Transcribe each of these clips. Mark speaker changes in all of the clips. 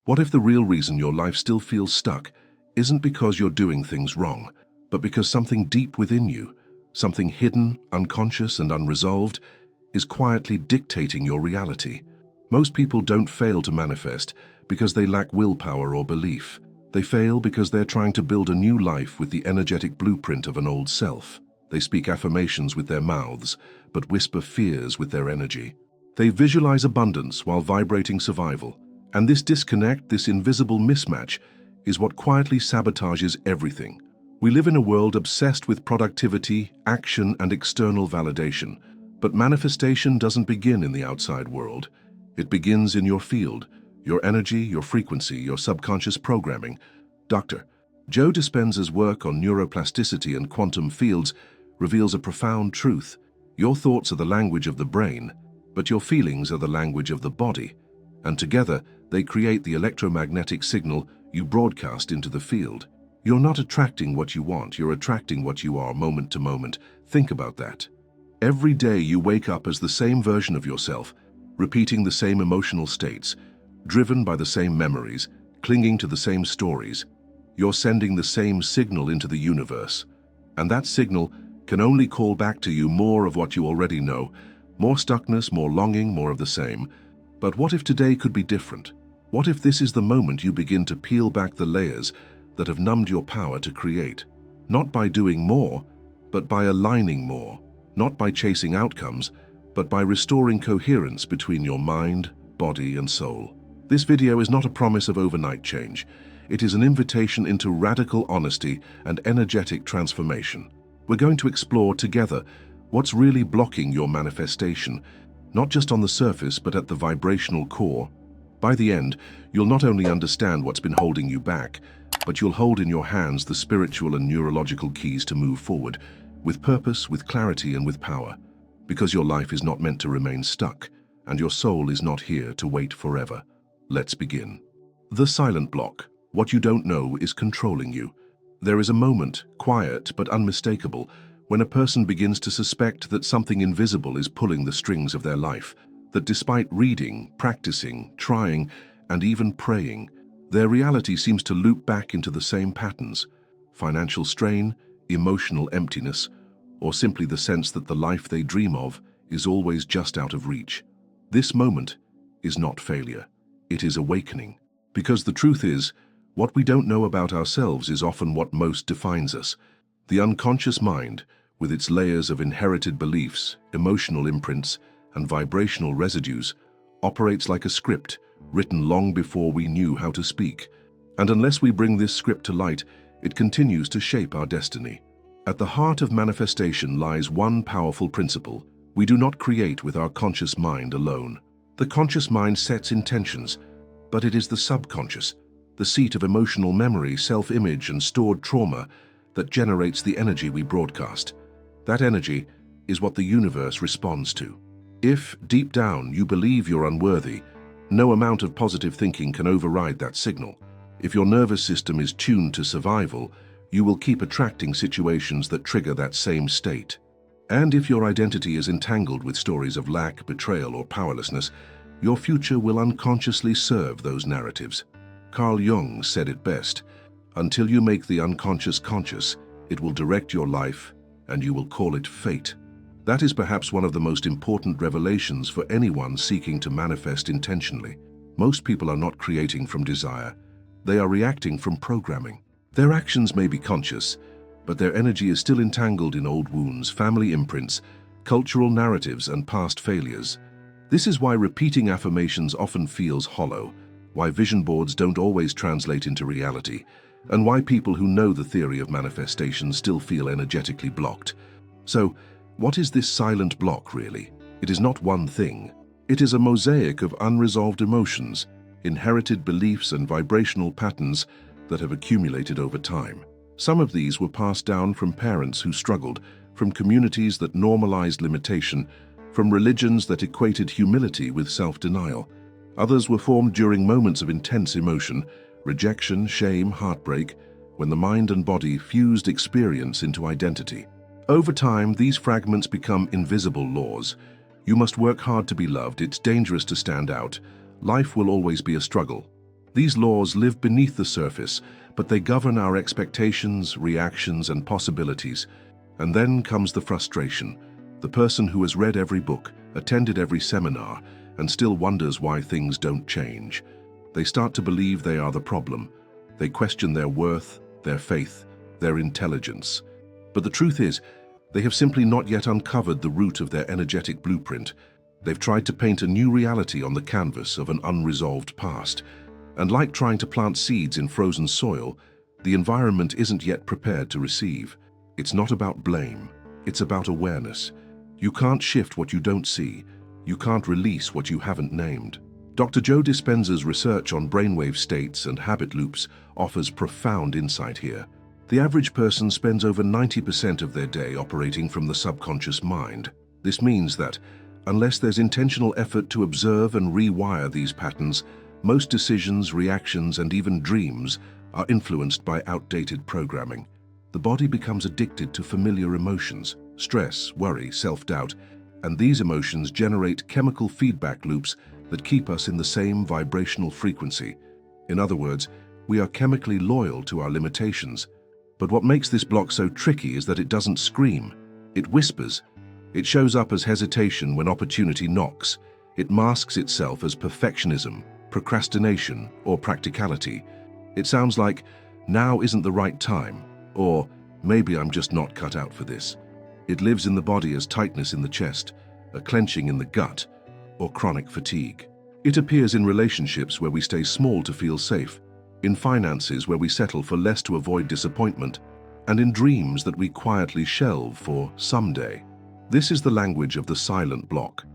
Speaker 1: What if the real reason your life still feels stuck isn't because you're doing things wrong, but because something deep within you, something hidden, unconscious, and unresolved, is quietly dictating your reality? Most people don't fail to manifest because they lack willpower or belief. They fail because they're trying to build a new life with the energetic blueprint of an old self. They speak affirmations with their mouths, but whisper fears with their energy. They visualize abundance while vibrating survival. And this disconnect, this invisible mismatch, is what quietly sabotages everything. We live in a world obsessed with productivity, action, and external validation. But manifestation doesn't begin in the outside world. It begins in your field, your energy, your frequency, your subconscious programming. Dr. Joe Dispenza's work on neuroplasticity and quantum fields reveals a profound truth. Your thoughts are the language of the brain, but your feelings are the language of the body. And together, they create the electromagnetic signal you broadcast into the field. You're not attracting what you want, you're attracting what you are moment to moment. Think about that. Every day you wake up as the same version of yourself, repeating the same emotional states, driven by the same memories, clinging to the same stories. You're sending the same signal into the universe. And that signal can only call back to you more of what you already know, more stuckness, more longing, more of the same. But what if today could be different? What if this is the moment you begin to peel back the layers that have numbed your power to create? Not by doing more, but by aligning more. Not by chasing outcomes, but by restoring coherence between your mind, body, and soul. This video is not a promise of overnight change. It is an invitation into radical honesty and energetic transformation. We're going to explore together what's really blocking your manifestation, not just on the surface, but at the vibrational core. By the end, you'll not only understand what's been holding you back, but you'll hold in your hands the spiritual and neurological keys to move forward, with purpose, with clarity, and with power. Because your life is not meant to remain stuck, and your soul is not here to wait forever. Let's begin. The silent block. What you don't know is controlling you. There is a moment, quiet but unmistakable, when a person begins to suspect that something invisible is pulling the strings of their life, that despite reading, practicing, trying, and even praying, their reality seems to loop back into the same patterns: financial strain, emotional emptiness, or simply the sense that the life they dream of is always just out of reach. This moment is not failure. It is awakening. Because the truth is, what we don't know about ourselves is often what most defines us. The unconscious mind, with its layers of inherited beliefs, emotional imprints, and vibrational residues, operates like a script written long before we knew how to speak. And unless we bring this script to light, it continues to shape our destiny. At the heart of manifestation lies one powerful principle: we do not create with our conscious mind alone. The conscious mind sets intentions, but it is the subconscious, the seat of emotional memory, self-image, and stored trauma, that generates the energy we broadcast. That energy is what the universe responds to. If, deep down, you believe you're unworthy, no amount of positive thinking can override that signal. If your nervous system is tuned to survival, you will keep attracting situations that trigger that same state. And if your identity is entangled with stories of lack, betrayal, or powerlessness, your future will unconsciously serve those narratives. Carl Jung said it best: until you make the unconscious conscious, it will direct your life, and you will call it fate. That is perhaps one of the most important revelations for anyone seeking to manifest intentionally. Most people are not creating from desire. They are reacting from programming. Their actions may be conscious, but their energy is still entangled in old wounds, family imprints, cultural narratives, and past failures. This is why repeating affirmations often feels hollow, why vision boards don't always translate into reality, and why people who know the theory of manifestation still feel energetically blocked. So, what is this silent block really? It is not one thing. It is a mosaic of unresolved emotions, inherited beliefs, and vibrational patterns that have accumulated over time. Some of these were passed down from parents who struggled, from communities that normalized limitation, from religions that equated humility with self-denial. Others were formed during moments of intense emotion, rejection, shame, heartbreak, when the mind and body fused experience into identity. Over time, these fragments become invisible laws. You must work hard to be loved. It's dangerous to stand out. Life will always be a struggle. These laws live beneath the surface, but they govern our expectations, reactions, and possibilities. And then comes the frustration. The person who has read every book, attended every seminar, and still wonders why things don't change. They start to believe they are the problem. They question their worth, their faith, their intelligence. But the truth is, they have simply not yet uncovered the root of their energetic blueprint. They've tried to paint a new reality on the canvas of an unresolved past. And like trying to plant seeds in frozen soil, the environment isn't yet prepared to receive. It's not about blame, it's about awareness. You can't shift what you don't see. You can't release what you haven't named. Dr. Joe Dispenza's research on brainwave states and habit loops offers profound insight here. The average person spends over 90% of their day operating from the subconscious mind. This means that, unless there's intentional effort to observe and rewire these patterns, most decisions, reactions, and even dreams are influenced by outdated programming. The body becomes addicted to familiar emotions, stress, worry, self-doubt, and these emotions generate chemical feedback loops that keep us in the same vibrational frequency. In other words, we are chemically loyal to our limitations. But what makes this block so tricky is that it doesn't scream. It whispers. It shows up as hesitation when opportunity knocks. It masks itself as perfectionism, procrastination, or practicality. It sounds like, now isn't the right time, or maybe I'm just not cut out for this. It lives in the body as tightness in the chest, a clenching in the gut, or chronic fatigue. It appears in relationships where we stay small to feel safe, in finances where we settle for less to avoid disappointment, and in dreams that we quietly shelve for someday. This is the language of the silent block,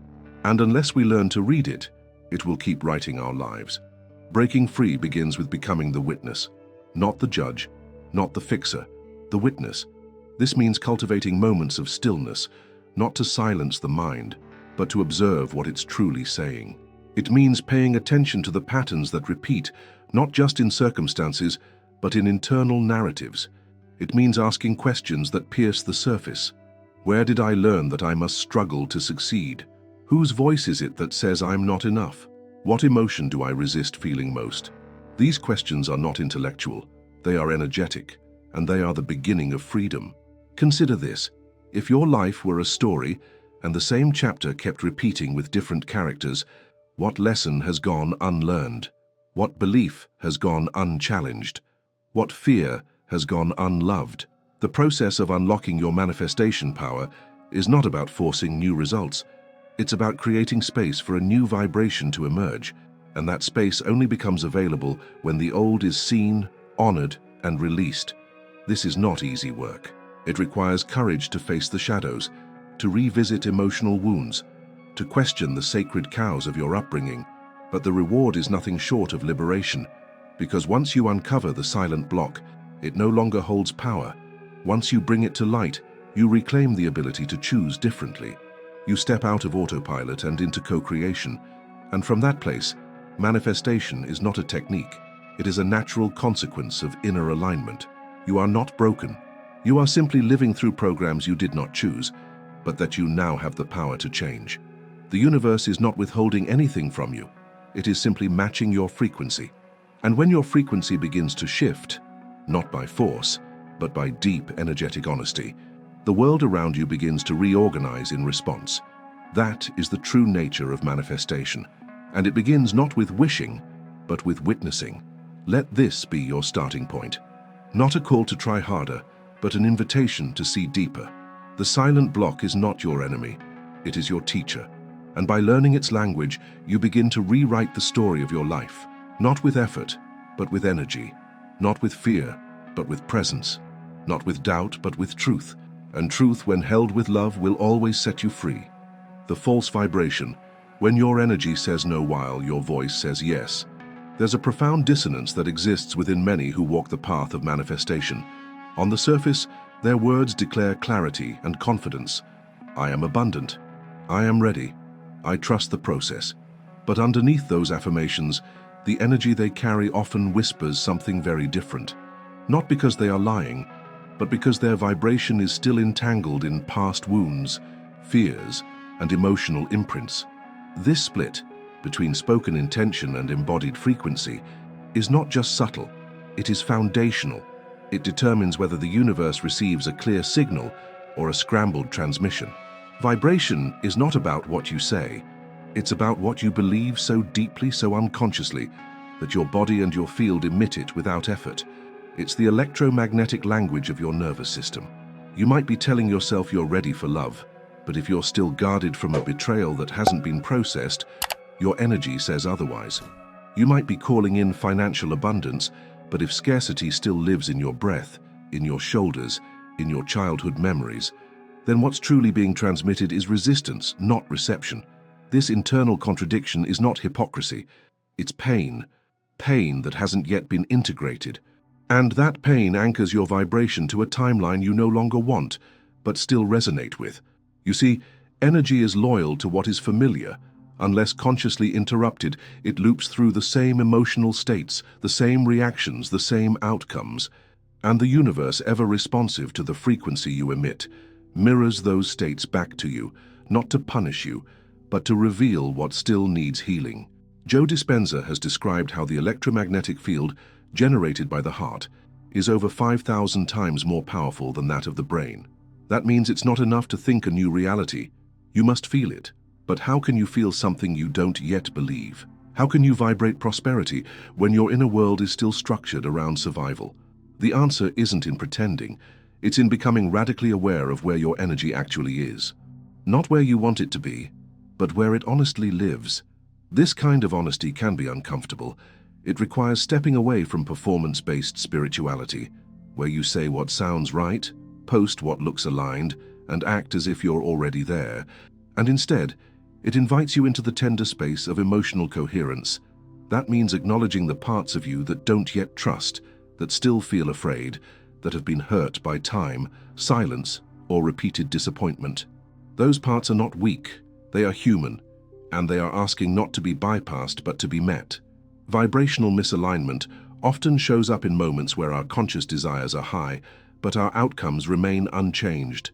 Speaker 1: and unless we learn to read it, it will keep writing our lives. Breaking free begins with becoming the witness, not the judge, not the fixer, the witness. This means cultivating moments of stillness, not to silence the mind, but to observe what it's truly saying. It means paying attention to the patterns that repeat, not just in circumstances, but in internal narratives. It means asking questions that pierce the surface. Where did I learn that I must struggle to succeed? Whose voice is it that says I'm not enough? What emotion do I resist feeling most? These questions are not intellectual, they are energetic, and they are the beginning of freedom. Consider this: if your life were a story, and the same chapter kept repeating with different characters, what lesson has gone unlearned? What belief has gone unchallenged? What fear has gone unloved? The process of unlocking your manifestation power is not about forcing new results. It's about creating space for a new vibration to emerge, and that space only becomes available when the old is seen, honored, and released. This is not easy work. It requires courage to face the shadows, to revisit emotional wounds, to question the sacred cows of your upbringing. But the reward is nothing short of liberation, because once you uncover the silent block, it no longer holds power. Once you bring it to light, you reclaim the ability to choose differently. You step out of autopilot and into co-creation, and from that place, manifestation is not a technique. It is a natural consequence of inner alignment. You are not broken. You are simply living through programs you did not choose, but that you now have the power to change. The universe is not withholding anything from you. It is simply matching your frequency. And when your frequency begins to shift, not by force, but by deep energetic honesty, the world around you begins to reorganize in response. That is the true nature of manifestation. And it begins not with wishing, but with witnessing. Let this be your starting point. Not a call to try harder, but an invitation to see deeper. The silent block is not your enemy. It is your teacher. And by learning its language, you begin to rewrite the story of your life. Not with effort, but with energy. Not with fear, but with presence. Not with doubt, but with truth. And truth, when held with love, will always set you free. The false vibration, when your energy says no while your voice says yes. There's a profound dissonance that exists within many who walk the path of manifestation. On the surface, their words declare clarity and confidence. I am abundant. I am ready. I trust the process. But underneath those affirmations, the energy they carry often whispers something very different. Not because they are lying, but because their vibration is still entangled in past wounds, fears, and emotional imprints. This split between spoken intention and embodied frequency is not just subtle, it is foundational. It determines whether the universe receives a clear signal or a scrambled transmission. Vibration is not about what you say, it's about what you believe so deeply, so unconsciously, that your body and your field emit it without effort. It's the electromagnetic language of your nervous system. You might be telling yourself you're ready for love, but if you're still guarded from a betrayal that hasn't been processed, your energy says otherwise. You might be calling in financial abundance, but if scarcity still lives in your breath, in your shoulders, in your childhood memories, then what's truly being transmitted is resistance, not reception. This internal contradiction is not hypocrisy, it's pain. Pain that hasn't yet been integrated. And that pain anchors your vibration to a timeline you no longer want, but still resonate with. You see, energy is loyal to what is familiar. Unless consciously interrupted, it loops through the same emotional states, the same reactions, the same outcomes. And the universe, ever responsive to the frequency you emit, mirrors those states back to you, not to punish you, but to reveal what still needs healing. Joe Dispenza has described how the electromagnetic field generated by the heart is over 5,000 times more powerful than that of the brain. That means it's not enough to think a new reality. You must feel it. But how can you feel something you don't yet believe? How can you vibrate prosperity when your inner world is still structured around survival? The answer isn't in pretending. It's in becoming radically aware of where your energy actually is. Not where you want it to be, but where it honestly lives. This kind of honesty can be uncomfortable. It requires stepping away from performance-based spirituality, where you say what sounds right, post what looks aligned, and act as if you're already there. And instead, it invites you into the tender space of emotional coherence. That means acknowledging the parts of you that don't yet trust, that still feel afraid, that have been hurt by time, silence, or repeated disappointment. Those parts are not weak, they are human, and they are asking not to be bypassed but to be met. Vibrational misalignment often shows up in moments where our conscious desires are high, but our outcomes remain unchanged.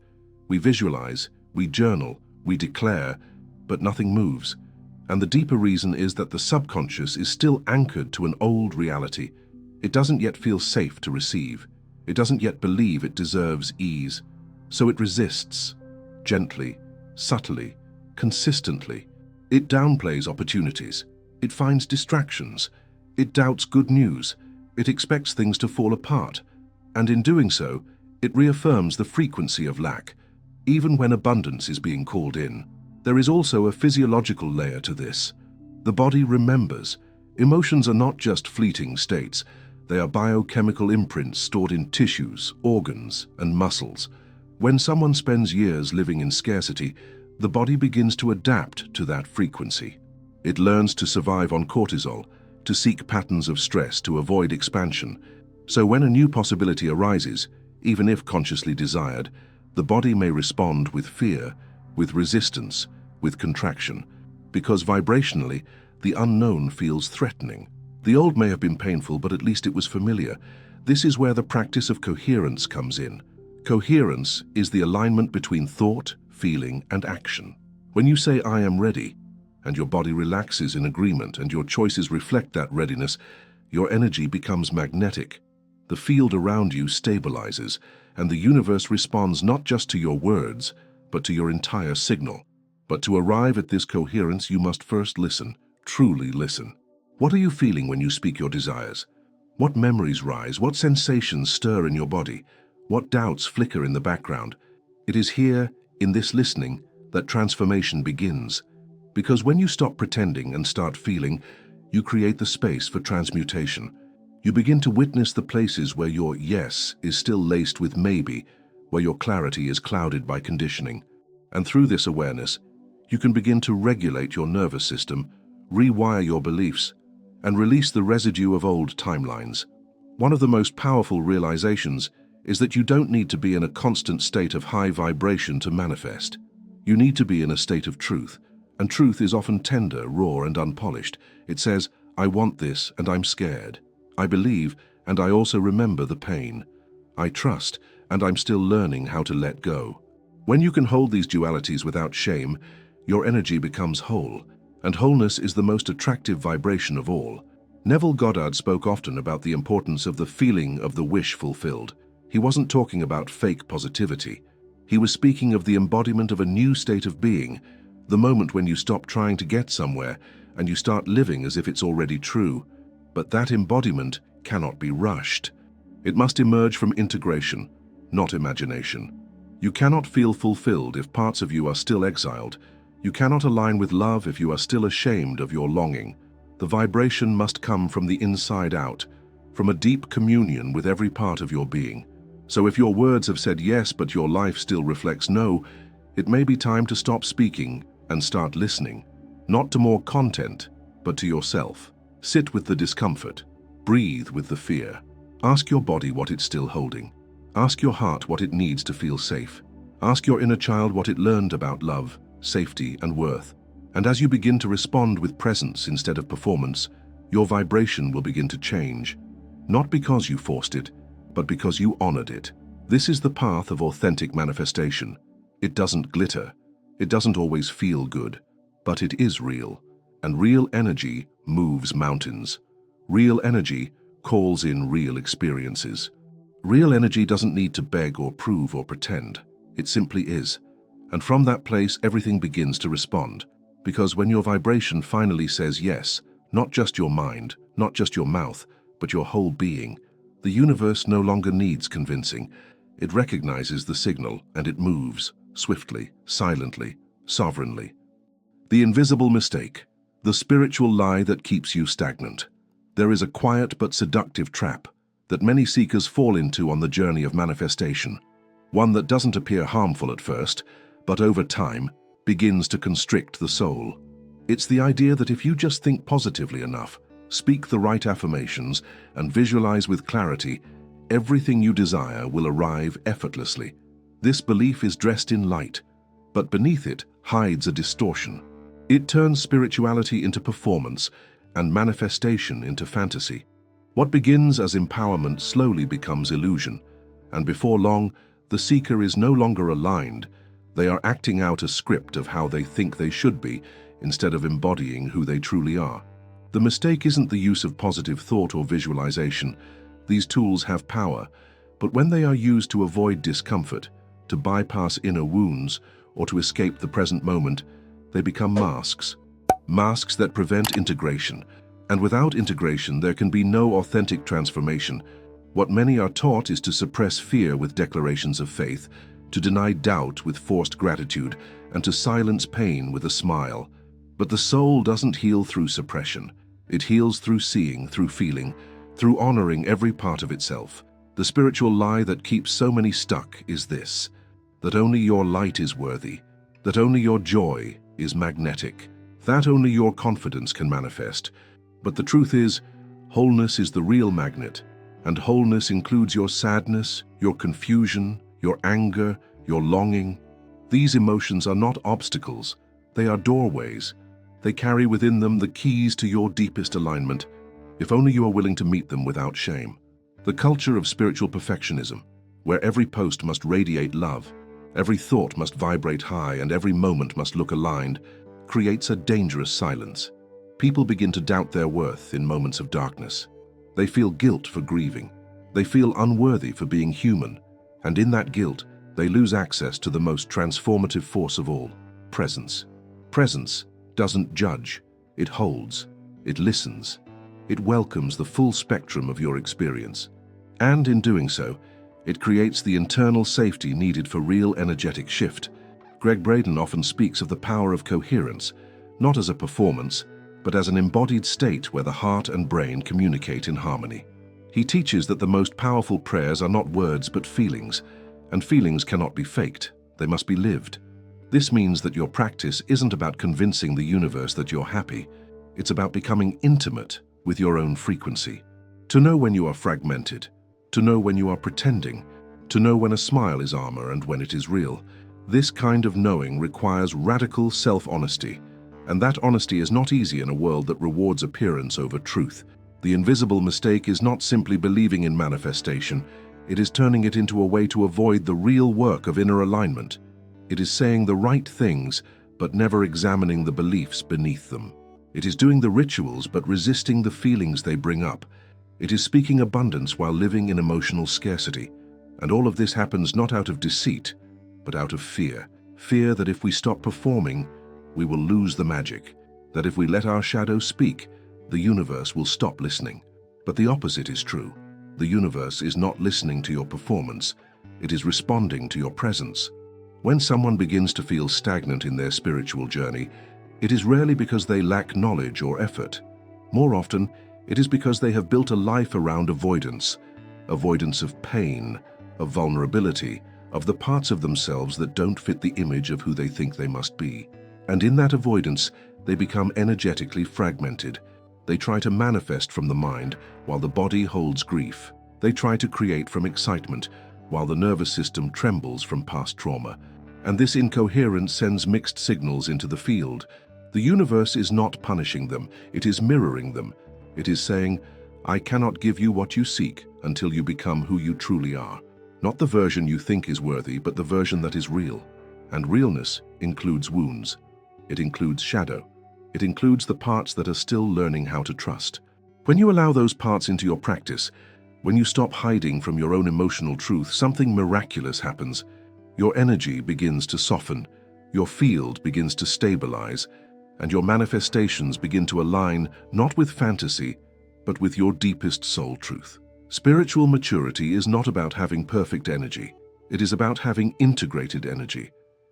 Speaker 1: We visualize, we journal, we declare, but nothing moves. And the deeper reason is that the subconscious is still anchored to an old reality. It doesn't yet feel safe to receive. It doesn't yet believe it deserves ease. So it resists, gently, subtly, consistently. It downplays opportunities. It finds distractions. It doubts good news. It expects things to fall apart. And in doing so, it reaffirms the frequency of lack, even when abundance is being called in. There is also a physiological layer to this. The body remembers. Emotions are not just fleeting states. They are biochemical imprints stored in tissues, organs, and muscles. When someone spends years living in scarcity, the body begins to adapt to that frequency. It learns to survive on cortisol, to seek patterns of stress to avoid expansion. So when a new possibility arises, even if consciously desired, the body may respond with fear, with resistance, with contraction, because vibrationally, the unknown feels threatening. The old may have been painful, but at least it was familiar. This is where the practice of coherence comes in. Coherence is the alignment between thought, feeling, and action. When you say, "I am ready," and your body relaxes in agreement and your choices reflect that readiness, your energy becomes magnetic. The field around you stabilizes, and the universe responds not just to your words, but to your entire signal. But to arrive at this coherence, you must first listen, truly listen. What are you feeling when you speak your desires? What memories rise? What sensations stir in your body? What doubts flicker in the background? It is here, in this listening, that transformation begins. Because when you stop pretending and start feeling, you create the space for transmutation. You begin to witness the places where your yes is still laced with maybe, where your clarity is clouded by conditioning. And through this awareness, you can begin to regulate your nervous system, rewire your beliefs, and release the residue of old timelines. One of the most powerful realizations is that you don't need to be in a constant state of high vibration to manifest. You need to be in a state of truth, and truth is often tender, raw, and unpolished. It says, "I want this, and I'm scared. I believe, and I also remember the pain. I trust, and I'm still learning how to let go." When you can hold these dualities without shame, your energy becomes whole, and wholeness is the most attractive vibration of all. Neville Goddard spoke often about the importance of the feeling of the wish fulfilled. He wasn't talking about fake positivity. He was speaking of the embodiment of a new state of being, the moment when you stop trying to get somewhere and you start living as if it's already true. But that embodiment cannot be rushed. It must emerge from integration, not imagination. You cannot feel fulfilled if parts of you are still exiled. You cannot align with love if you are still ashamed of your longing. The vibration must come from the inside out, from a deep communion with every part of your being. So if your words have said yes but your life still reflects no, it may be time to stop speaking and start listening. Not to more content, but to yourself. Sit with the discomfort. Breathe with the fear. Ask your body what it's still holding. Ask your heart what it needs to feel safe. Ask your inner child what it learned about love, safety, and worth. And as you begin to respond with presence instead of performance, your vibration will begin to change. Not because you forced it, but because you honored it. This is the path of authentic manifestation. It doesn't glitter. It doesn't always feel good, but it is real. And real energy moves mountains. Real energy calls in real experiences. Real energy doesn't need to beg or prove or pretend. It simply is. And from that place, everything begins to respond. Because when your vibration finally says yes, not just your mind, not just your mouth, but your whole being, the universe no longer needs convincing. It recognizes the signal and it moves, swiftly, silently, sovereignly. The invisible mistake, the spiritual lie that keeps you stagnant. There is a quiet but seductive trap that many seekers fall into on the journey of manifestation. One that doesn't appear harmful at first, but over time begins to constrict the soul. It's the idea that if you just think positively enough, speak the right affirmations, and visualize with clarity, everything you desire will arrive effortlessly. This belief is dressed in light, but beneath it hides a distortion. It turns spirituality into performance and manifestation into fantasy. What begins as empowerment slowly becomes illusion, and before long, the seeker is no longer aligned. They are acting out a script of how they think they should be, instead of embodying who they truly are. The mistake isn't the use of positive thought or visualization. These tools have power, but when they are used to avoid discomfort, to bypass inner wounds, or to escape the present moment, they become masks. Masks that prevent integration. And without integration, there can be no authentic transformation. What many are taught is to suppress fear with declarations of faith, to deny doubt with forced gratitude, and to silence pain with a smile. But the soul doesn't heal through suppression. It heals through seeing, through feeling, through honoring every part of itself. The spiritual lie that keeps so many stuck is this: that only your light is worthy, that only your joy is magnetic, that only your confidence can manifest. But the truth is, wholeness is the real magnet, and wholeness includes your sadness, your confusion, your anger, your longing. These emotions are not obstacles, they are doorways. They carry within them the keys to your deepest alignment, if only you are willing to meet them without shame. The culture of spiritual perfectionism, where every post must radiate love, every thought must vibrate high, and every moment must look aligned, creates a dangerous silence. People begin to doubt their worth in moments of darkness. They feel guilt for grieving. They feel unworthy for being human. And in that guilt, they lose access to the most transformative force of all: presence. Presence doesn't judge. It holds. It listens. It welcomes the full spectrum of your experience. And in doing so, it creates the internal safety needed for real energetic shift. Gregg Braden often speaks of the power of coherence, not as a performance, but as an embodied state where the heart and brain communicate in harmony. He teaches that the most powerful prayers are not words but feelings, and feelings cannot be faked, they must be lived. This means that your practice isn't about convincing the universe that you're happy, it's about becoming intimate with your own frequency. To know when you are fragmented, to know when you are pretending, to know when a smile is armor and when it is real. This kind of knowing requires radical self-honesty, and that honesty is not easy in a world that rewards appearance over truth. The invisible mistake is not simply believing in manifestation, it is turning it into a way to avoid the real work of inner alignment. It is saying the right things, but never examining the beliefs beneath them. It is doing the rituals but resisting the feelings they bring up. It is speaking abundance while living in emotional scarcity. And all of this happens not out of deceit, but out of fear. Fear that if we stop performing, we will lose the magic. That if we let our shadow speak, the universe will stop listening. But the opposite is true. The universe is not listening to your performance. It is responding to your presence. When someone begins to feel stagnant in their spiritual journey, it is rarely because they lack knowledge or effort. More often, it is because they have built a life around avoidance. Avoidance of pain, of vulnerability, of the parts of themselves that don't fit the image of who they think they must be. And in that avoidance, they become energetically fragmented. They try to manifest from the mind while the body holds grief. They try to create from excitement while the nervous system trembles from past trauma. And this incoherence sends mixed signals into the field. The universe is not punishing them, it is mirroring them. It is saying, I cannot give you what you seek until you become who you truly are. Not the version you think is worthy, but the version that is real. And realness includes wounds. It includes shadow. It includes the parts that are still learning how to trust. When you allow those parts into your practice, when you stop hiding from your own emotional truth, something miraculous happens. Your energy begins to soften, your field begins to stabilize, and your manifestations begin to align not with fantasy, but with your deepest soul truth. Spiritual maturity is not about having perfect energy. It is about having integrated energy.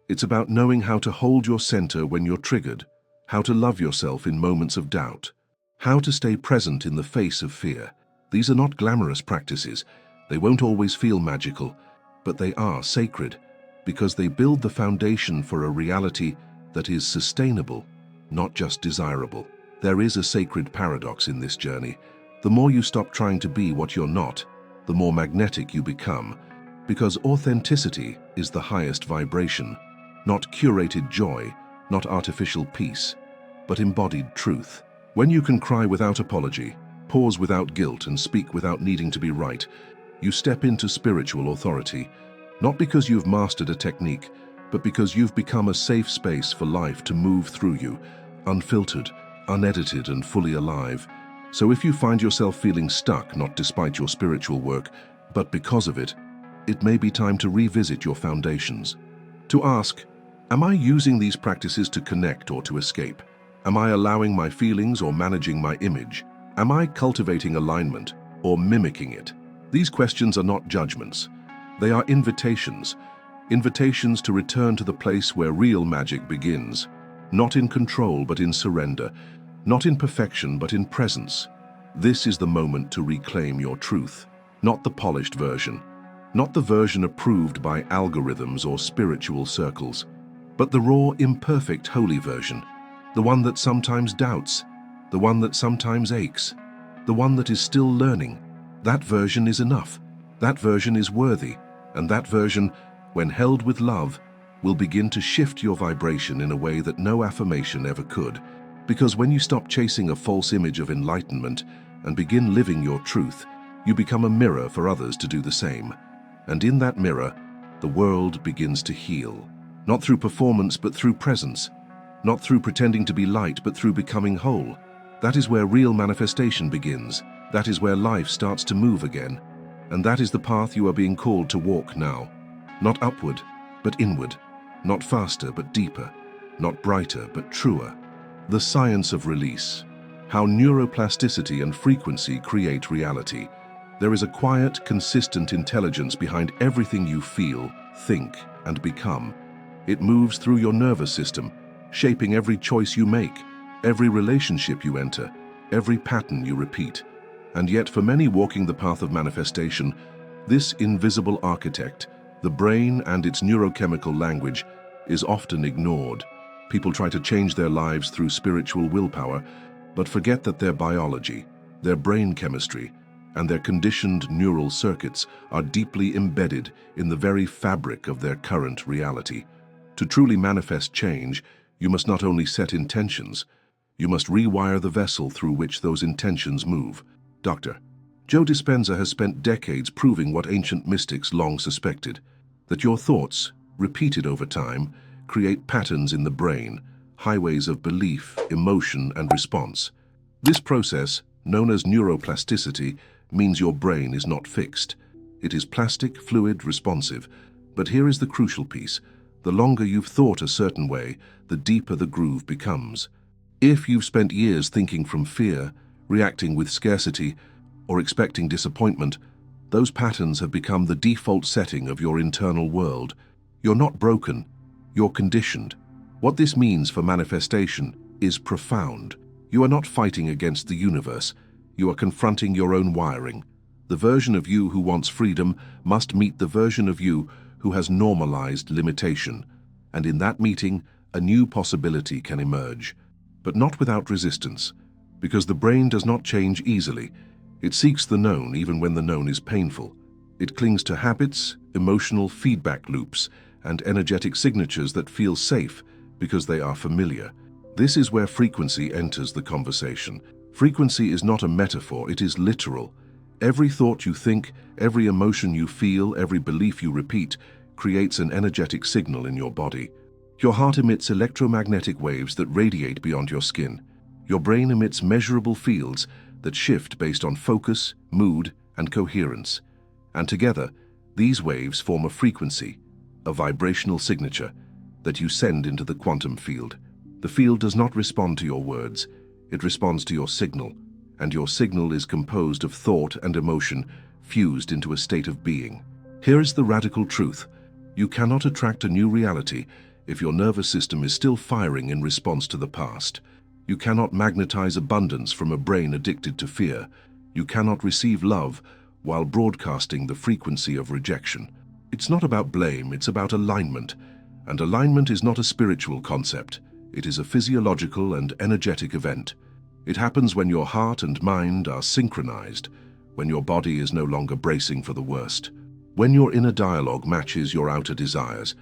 Speaker 1: It's about knowing how to hold your center when you're triggered, how to love yourself in moments of doubt, how to stay present in the face of fear. These are not glamorous practices. They won't always feel magical, but they are sacred because they build the foundation for a reality that is sustainable, not just desirable. There is a sacred paradox in this journey. The more you stop trying to be what you're not, the more magnetic you become, because authenticity is the highest vibration, not curated joy, not artificial peace, but embodied truth. When you can cry without apology, pause without guilt, and speak without needing to be right, you step into spiritual authority, not because you've mastered a technique, but because you've become a safe space for life to move through you, unfiltered, unedited, and fully alive. So if you find yourself feeling stuck, not despite your spiritual work, but because of it, it may be time to revisit your foundations. To ask, am I using these practices to connect or to escape? Am I allowing my feelings or managing my image? Am I cultivating alignment or mimicking it? These questions are not judgments. They are invitations. Invitations to return to the place where real magic begins. Not in control, but in surrender. Not in perfection, but in presence. This is the moment to reclaim your truth. Not the polished version. Not the version approved by algorithms or spiritual circles. But the raw, imperfect, holy version. The one that sometimes doubts. The one that sometimes aches. The one that is still learning. That version is enough. That version is worthy. And that version, when held with love, will begin to shift your vibration in a way that no affirmation ever could. Because when you stop chasing a false image of enlightenment and begin living your truth, you become a mirror for others to do the same. And in that mirror, the world begins to heal. Not through performance, but through presence. Not through pretending to be light, but through becoming whole. That is where real manifestation begins. That is where life starts to move again. And that is the path you are being called to walk now. Not upward, but inward. Not faster, but deeper. Not brighter, but truer. The science of release. How neuroplasticity and frequency create reality. There is a quiet, consistent intelligence behind everything you feel, think, and become. It moves through your nervous system, shaping every choice you make, every relationship you enter, every pattern you repeat. And yet, for many walking the path of manifestation, this invisible architect, the brain and its neurochemical language, is often ignored. People try to change their lives through spiritual willpower, but forget that their biology, their brain chemistry, and their conditioned neural circuits are deeply embedded in the very fabric of their current reality. To truly manifest change, you must not only set intentions, you must rewire the vessel through which those intentions move. Dr. Joe Dispenza has spent decades proving what ancient mystics long suspected, that your thoughts, repeated over time, create patterns in the brain, highways of belief, emotion, and response. This process, known as neuroplasticity, means your brain is not fixed. It is plastic, fluid, responsive. But here is the crucial piece. The longer you've thought a certain way, the deeper the groove becomes. If you've spent years thinking from fear, reacting with scarcity, or expecting disappointment, those patterns have become the default setting of your internal world. You're not broken, you're conditioned. What this means for manifestation is profound. You are not fighting against the universe, you are confronting your own wiring. The version of you who wants freedom must meet the version of you who has normalized limitation. And in that meeting, a new possibility can emerge. But not without resistance, because the brain does not change easily. It seeks the known even when the known is painful. It clings to habits, emotional feedback loops, and energetic signatures that feel safe because they are familiar. This is where frequency enters the conversation. Frequency is not a metaphor, it is literal. Every thought you think, every emotion you feel, every belief you repeat, creates an energetic signal in your body. Your heart emits electromagnetic waves that radiate beyond your skin. Your brain emits measurable fields that shift based on focus, mood, and coherence. And together, these waves form a frequency, a vibrational signature, that you send into the quantum field. The field does not respond to your words, it responds to your signal, and your signal is composed of thought and emotion fused into a state of being. Here is the radical truth. You cannot attract a new reality if your nervous system is still firing in response to the past. You cannot magnetize abundance from a brain addicted to fear. You cannot receive love while broadcasting the frequency of rejection. It's not about blame, it's about alignment. And alignment is not a spiritual concept. It is a physiological and energetic event. It happens when your heart and mind are synchronized, when your body is no longer bracing for the worst, when your inner dialogue matches your outer desires,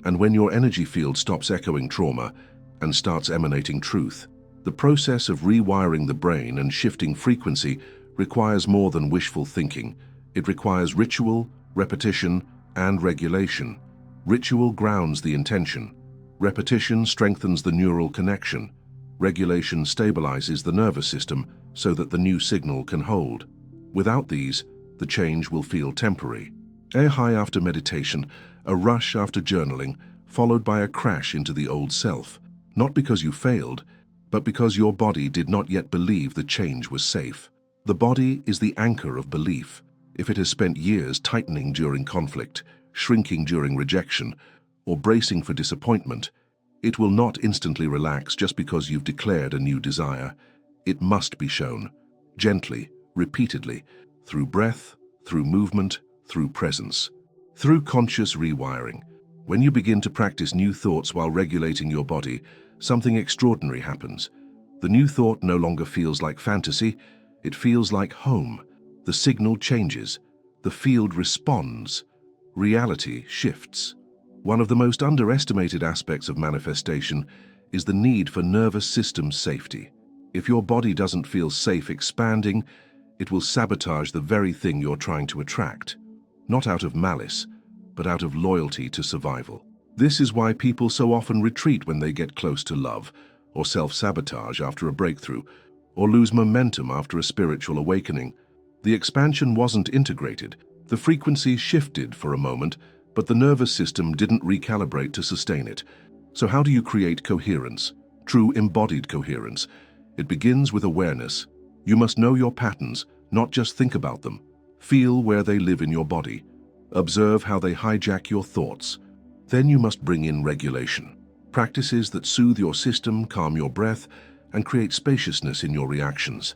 Speaker 1: and when your energy field stops echoing trauma and starts emanating truth. The process of rewiring the brain and shifting frequency requires more than wishful thinking. It requires ritual, repetition, and regulation. Ritual grounds the intention. Repetition strengthens the neural connection. Regulation stabilizes the nervous system so that the new signal can hold. Without these, the change will feel temporary. A high after meditation, a rush after journaling, followed by a crash into the old self. Not because you failed, but because your body did not yet believe the change was safe. The body is the anchor of belief. If it has spent years tightening during conflict, shrinking during rejection, or bracing for disappointment, it will not instantly relax just because you've declared a new desire. It must be shown, gently, repeatedly, through breath, through movement, through presence, through conscious rewiring. When you begin to practice new thoughts while regulating your body, something extraordinary happens. The new thought no longer feels like fantasy, it feels like home. The signal changes, the field responds, reality shifts. One of the most underestimated aspects of manifestation is the need for nervous system safety. If your body doesn't feel safe expanding, it will sabotage the very thing you're trying to attract. Not out of malice, but out of loyalty to survival. This is why people so often retreat when they get close to love, or self-sabotage after a breakthrough, or lose momentum after a spiritual awakening. The expansion wasn't integrated. The frequency shifted for a moment, but the nervous system didn't recalibrate to sustain it. So how do you create coherence? True embodied coherence. It begins with awareness. You must know your patterns, not just think about them. Feel where they live in your body. Observe how they hijack your thoughts. Then you must bring in regulation. Practices that soothe your system, calm your breath, and create spaciousness in your reactions.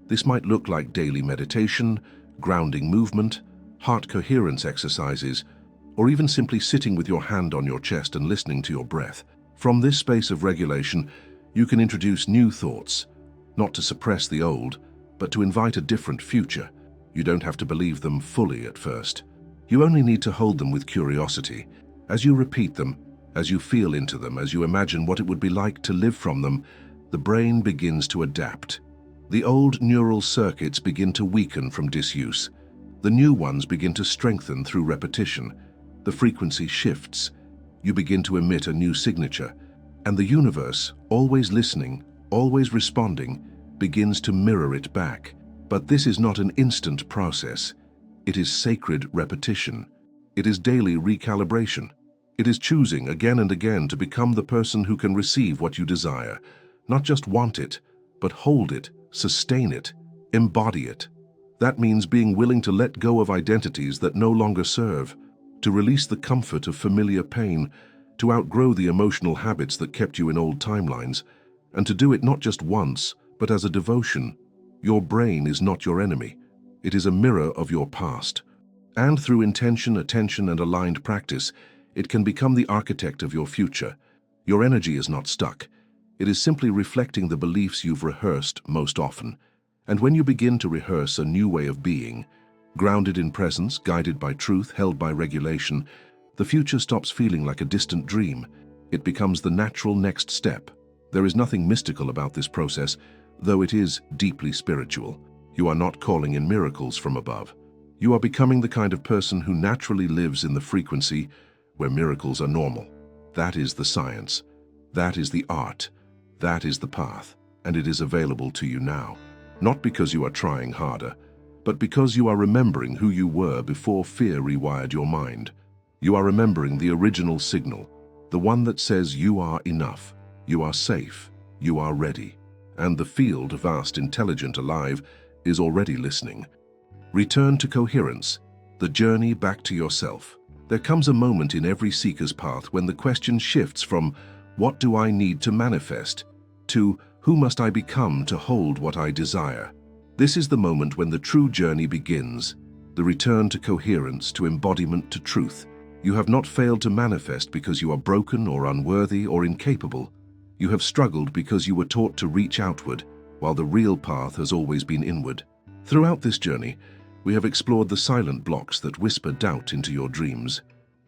Speaker 1: This might look like daily meditation, grounding movement, heart coherence exercises, or even simply sitting with your hand on your chest and listening to your breath. From this space of regulation, you can introduce new thoughts, not to suppress the old, but to invite a different future. You don't have to believe them fully at first. You only need to hold them with curiosity. As you repeat them, as you feel into them, as you imagine what it would be like to live from them, the brain begins to adapt. The old neural circuits begin to weaken from disuse. The new ones begin to strengthen through repetition. The frequency shifts. You begin to emit a new signature, And the universe, always listening, always responding, begins to mirror it back. But this is not an instant process. It is sacred repetition. It is daily recalibration. It is choosing again and again to become the person who can receive what you desire. Not just want it, but hold it, sustain it, embody it. That means being willing to let go of identities that no longer serve, to release the comfort of familiar pain, to outgrow the emotional habits that kept you in old timelines, and to do it not just once, but as a devotion. Your brain is not your enemy. It is a mirror of your past. And through intention, attention, and aligned practice, it can become the architect of your future. Your energy is not stuck. It is simply reflecting the beliefs you've rehearsed most often. And when you begin to rehearse a new way of being, grounded in presence, guided by truth, held by regulation, the future stops feeling like a distant dream. It becomes the natural next step. There is nothing mystical about this process, though it is deeply spiritual. You are not calling in miracles from above. You are becoming the kind of person who naturally lives in the frequency where miracles are normal. That is the science. That is the art. That is the path. And it is available to you now. Not because you are trying harder, but because you are remembering who you were before fear rewired your mind. You are remembering the original signal, the one that says you are enough, you are safe, you are ready. And the field, vast, intelligent, alive, is already listening. Return to coherence, the journey back to yourself. There comes a moment in every seeker's path when the question shifts from, what do I need to manifest, to, who must I become to hold what I desire? This is the moment when the true journey begins, the return to coherence, to embodiment, to truth. You have not failed to manifest because you are broken or unworthy or incapable. You have struggled because you were taught to reach outward, while the real path has always been inward. Throughout this journey, we have explored the silent blocks that whisper doubt into your dreams,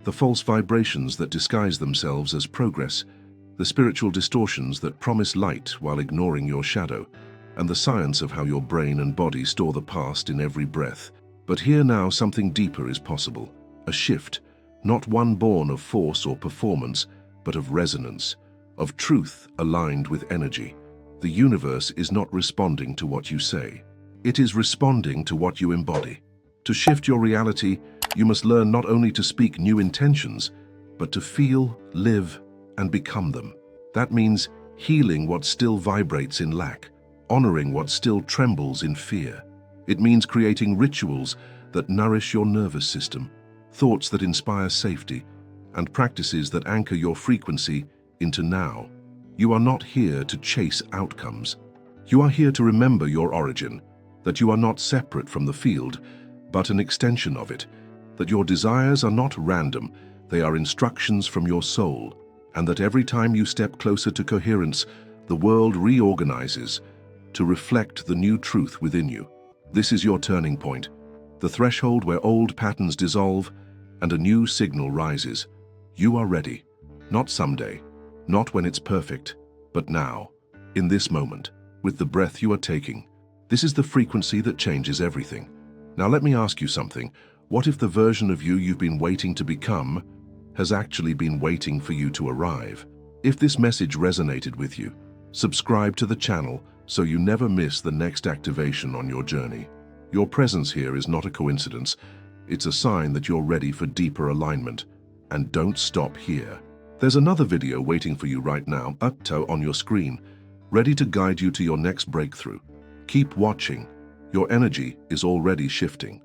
Speaker 1: the false vibrations that disguise themselves as progress, the spiritual distortions that promise light while ignoring your shadow, and the science of how your brain and body store the past in every breath. But here now something deeper is possible, a shift, not one born of force or performance, but of resonance, of truth aligned with energy. The universe is not responding to what you say. It is responding to what you embody. To shift your reality, you must learn not only to speak new intentions, but to feel, live, and become them. That means healing what still vibrates in lack, honoring what still trembles in fear. It means creating rituals that nourish your nervous system, thoughts that inspire safety, and practices that anchor your frequency into now. You are not here to chase outcomes. You are here to remember your origin, that you are not separate from the field, but an extension of it, that your desires are not random, they are instructions from your soul, and that every time you step closer to coherence, the world reorganizes to reflect the new truth within you. This is your turning point, the threshold where old patterns dissolve and a new signal rises. You are ready, not someday, not when it's perfect, but now, in this moment, with the breath you are taking. This is the frequency that changes everything. Now let me ask you something. What if the version of you you've been waiting to become has actually been waiting for you to arrive? If this message resonated with you, subscribe to the channel so you never miss the next activation on your journey. Your presence here is not a coincidence. It's a sign that you're ready for deeper alignment. And don't stop here. There's another video waiting for you right now, on your screen, ready to guide you to your next breakthrough. Keep watching. Your energy is already shifting.